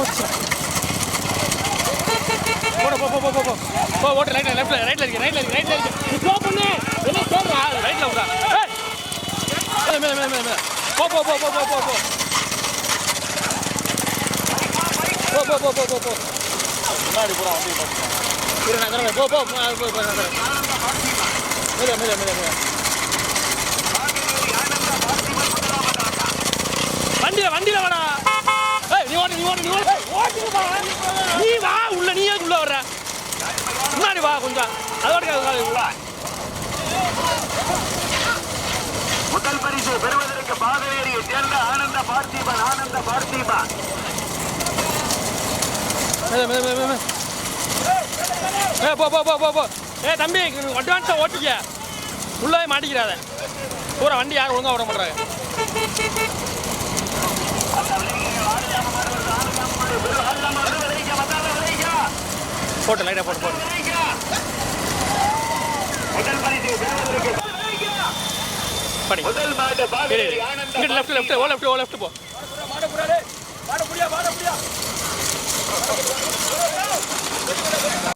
போ போ போ போ போ ஓட்டு ரைட்ல ரைட்ல இருக்கு போ பண்ணு என்ன சொல்றா ரைட்ல விடா மேல போ போ போ போ போ போ போ போ போ போ போ போ முன்னாடி போறா வண்டி பாத்து போ போ மேல வண்டியில வாடா ஏய் நீ ஓட்டு நீ வா உள்ள நீ ஏன் உள்ள வர்ற முன்னாடி வா கொஞ்சம் அதோட முதல் பரிசு பெறுவதற்கு பாதவேரியை சேர்ந்த ஆனந்த பார்த்திபன் போ ஏ தம்பி அட்வான்ஸா ஓட்டிக்க உள்ளே மாட்டிக்கிறாத பூரா வண்டி யாரும் ஒழுங்கா விட மாட்டாங்க போட்டு லைட்டா போட்டு படி லெஃப்ட் ஓ லெஃப்ட் போ